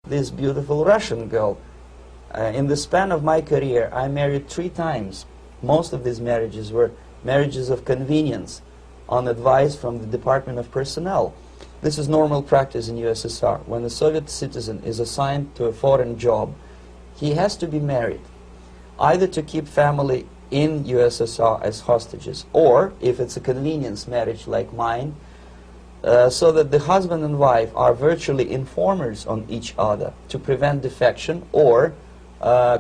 this beautiful Russian girl. In the span of my career, I married 3 times. Most of these marriages were marriages of convenience on advice from the Department of Personnel. This is normal practice in USSR. When a Soviet citizen is assigned to a foreign job, he has to be married, either to keep family in USSR as hostages, or, if it's a convenience marriage like mine, so that the husband and wife are virtually informers on each other to prevent defection or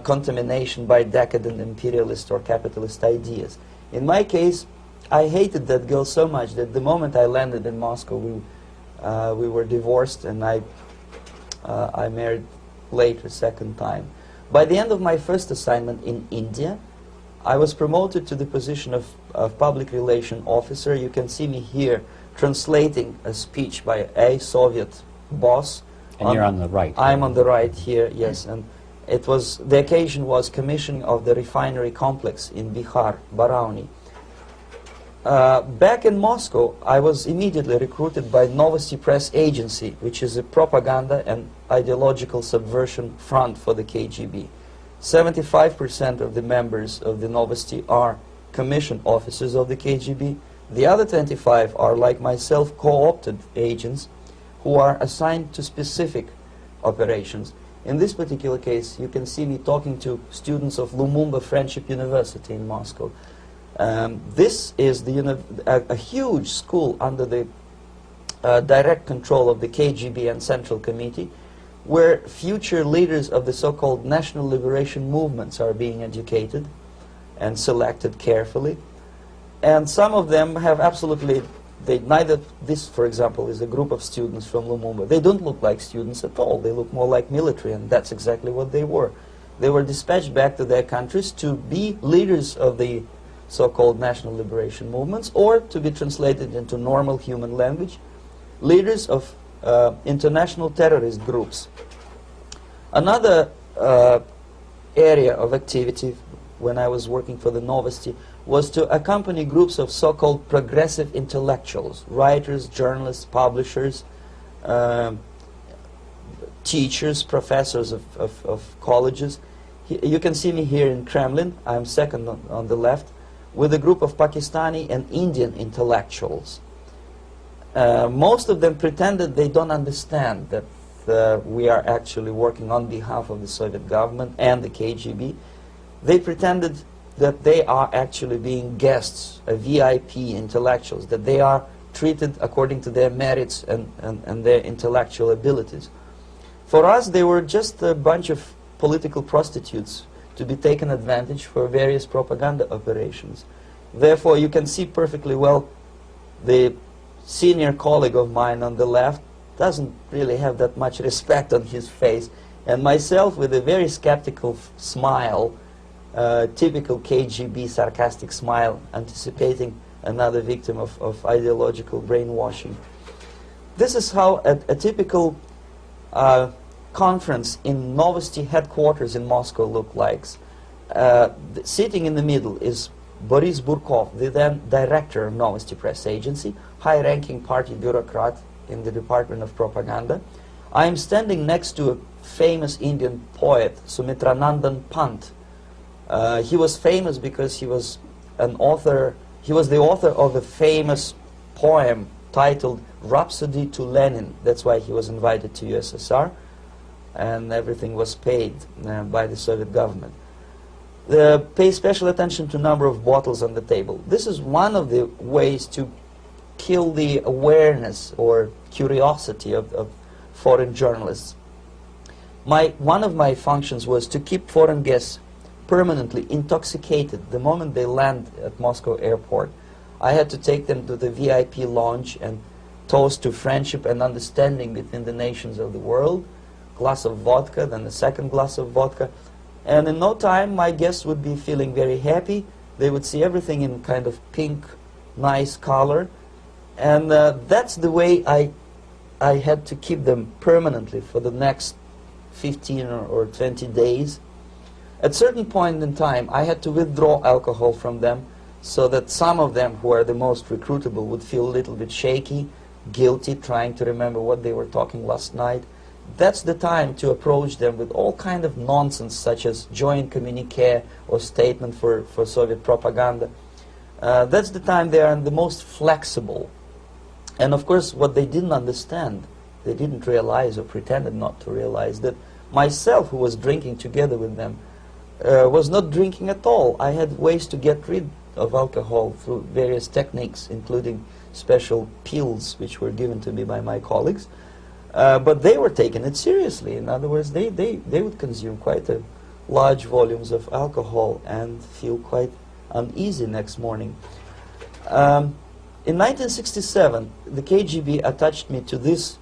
contamination by decadent imperialist or capitalist ideas. In my case, I hated that girl so much that the moment I landed in Moscow, we were divorced, and I married later, second time. By the end of my first assignment in India, I was promoted to the position of public relation officer. You can see me here translating a speech by a Soviet boss. And you're on the right. I'm on the right here, yes. And it was, the occasion was commissioning of the refinery complex in Bihar, Barauni. Back in Moscow, I was immediately recruited by Novosti Press Agency, which is a propaganda and ideological subversion front for the KGB. 75% of the members of the Novosti are commissioned officers of the KGB. The other 25 are, like myself, co-opted agents who are assigned to specific operations. In this particular case, you can see me talking to students of Lumumba Friendship University in Moscow. This is a huge school under the direct control of the KGB and Central Committee, where future leaders of the so-called national liberation movements are being educated and selected carefully. And some of them have absolutely, neither, this for example is a group of students from Lumumba. They don't look like students at all. They look more like military, and that's exactly what they were. They were dispatched back to their countries to be leaders of the so-called national liberation movements, or to be translated into normal human language, leaders of international terrorist groups. Another area of activity when I was working for the Novosti was to accompany groups of so-called progressive intellectuals, writers, journalists, publishers, teachers, professors of colleges. You can see me here in Kremlin. I'm second on the left, with a group of Pakistani and Indian intellectuals. Most of them pretended they don't understand that we are actually working on behalf of the Soviet government and the KGB. They pretended that they are actually being guests, VIP intellectuals, that they are treated according to their merits and their intellectual abilities. For us, they were just a bunch of political prostitutes to be taken advantage for various propaganda operations. Therefore, you can see perfectly well the senior colleague of mine on the left doesn't really have that much respect on his face, and myself with a very skeptical smile, typical KGB sarcastic smile, anticipating another victim of ideological brainwashing. This is how a typical conference in Novosti headquarters in Moscow looked like. Sitting in the middle is Boris Burkov, the then director of Novosti Press Agency, high-ranking party bureaucrat in the Department of Propaganda. I am standing next to a famous Indian poet, Sumitranandan Pant. He was famous because he was an author. He was the author of a famous poem titled Rhapsody to Lenin. That's why he was invited to USSR, and everything was paid by the Soviet government. Pay special attention to number of bottles on the table. This is one of the ways to kill the awareness or curiosity of foreign journalists. One of my functions was to keep foreign guests permanently intoxicated the moment they land at Moscow airport. I had to take them to the VIP lounge and toast to friendship and understanding between the nations of the world. Glass of vodka, then a second glass of vodka. And in no time, my guests would be feeling very happy. They would see everything in kind of pink, nice color. And that's the way I had to keep them permanently for the next 15 or 20 days. At a certain point in time, I had to withdraw alcohol from them so that some of them, who are the most recruitable, would feel a little bit shaky, guilty, trying to remember what they were talking last night. that's the time to approach them with all kind of nonsense, such as joint communique or statement for Soviet propaganda. That's the time they are the most flexible. And of course, what they didn't understand, they didn't realize or pretended not to realize, that myself, who was drinking together with them, was not drinking at all. I had ways to get rid of alcohol through various techniques, including special pills which were given to me by my colleagues. But they were taking it seriously. In other words, they would consume quite large volumes of alcohol and feel quite uneasy next morning. In 1967, the KGB attached me to this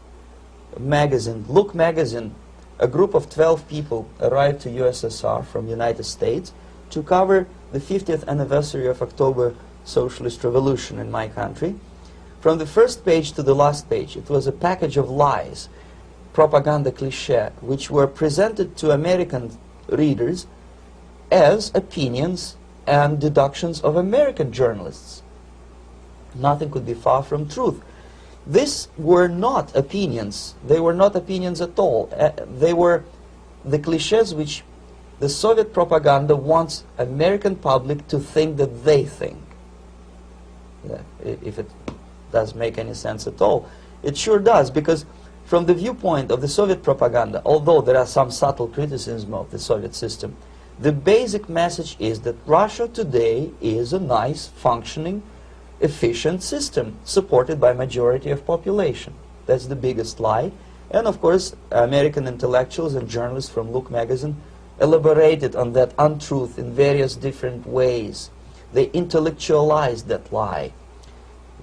magazine, Look magazine. A group of 12 people arrived to USSR from United States to cover the 50th anniversary of October Socialist Revolution in my country. From the first page to the last page, it was a package of lies, propaganda cliché, which were presented to American readers as opinions and deductions of American journalists. Nothing could be far from truth. These were not opinions. They were not opinions at all. They were the clichés which the Soviet propaganda wants American public to think that they think. Yeah, if it does make any sense at all. It sure does, because from the viewpoint of the Soviet propaganda, although there are some subtle criticisms of the Soviet system, the basic message is that Russia today is a nice, functioning, efficient system supported by majority of population. That's the biggest lie. And of course, American intellectuals and journalists from Look magazine elaborated on that untruth in various different ways. They intellectualized that lie.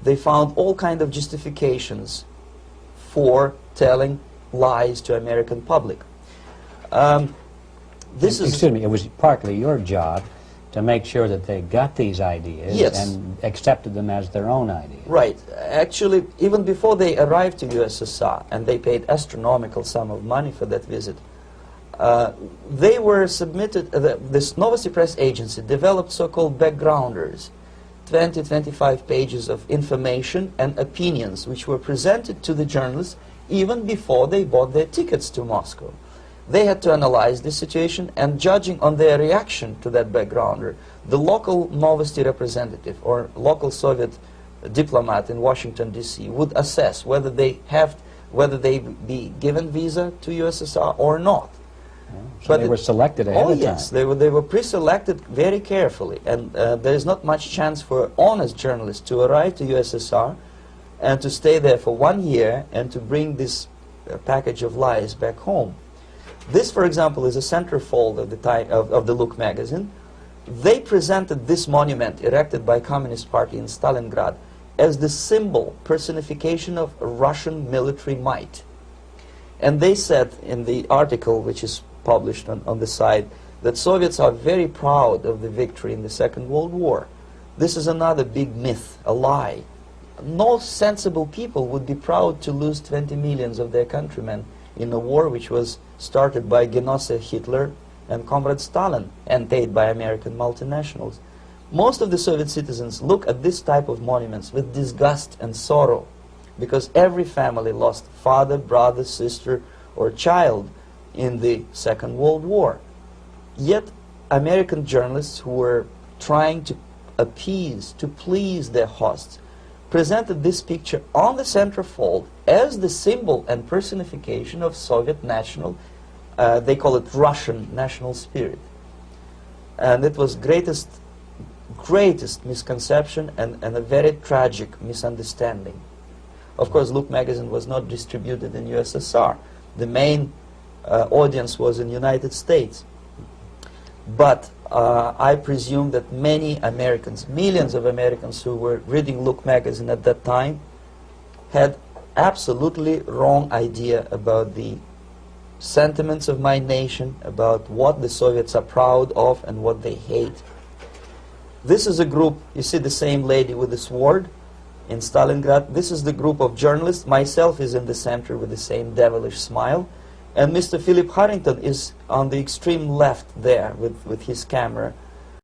They found all kind of justifications for telling lies to American public. Excuse me, it was partly your job to make sure that they got these ideas, yes, and accepted them as their own ideas. Right. Actually, even before they arrived to USSR, and they paid astronomical sum of money for that visit, they were submitted, this Novosti Press agency developed so-called backgrounders, 20-25 pages of information and opinions which were presented to the journalists even before they bought their tickets to Moscow. They had to analyze the situation, and judging on their reaction to that backgrounder, the local Novosti representative or local Soviet diplomat in Washington, D.C. would assess whether they be given visa to USSR or not. So but they were selected ahead of time. Yes, they were pre-selected very carefully, and there is not much chance for honest journalists to arrive to USSR and to stay there for 1 year and to bring this package of lies back home. This, for example, is a centerfold of the Look magazine. They presented this monument erected by Communist Party in Stalingrad as the symbol, personification of Russian military might. And they said in the article, which is published on the site, that Soviets are very proud of the victory in the Second World War. This is another big myth, a lie. No sensible people would be proud to lose 20 millions of their countrymen in a war which was started by Genoese Hitler and Comrade Stalin and paid by American multinationals. Most of the Soviet citizens look at this type of monuments with disgust and sorrow, because every family lost father, brother, sister, or child in the Second World War. Yet American journalists who were trying to appease, to please their hosts, presented this picture on the centerfold as the symbol and personification of Soviet national, they call it Russian national spirit. And it was greatest misconception and a very tragic misunderstanding. Of course, Look magazine was not distributed in USSR. The main audience was in the United States. But I presume that many Americans, millions of Americans who were reading Look magazine at that time, had absolutely wrong idea about the sentiments of my nation, about what the Soviets are proud of and what they hate. This is a group, you see the same lady with the sword in Stalingrad. This is the group of journalists. Myself is in the center with the same devilish smile. And Mr. Philip Harrington is on the extreme left there with his camera.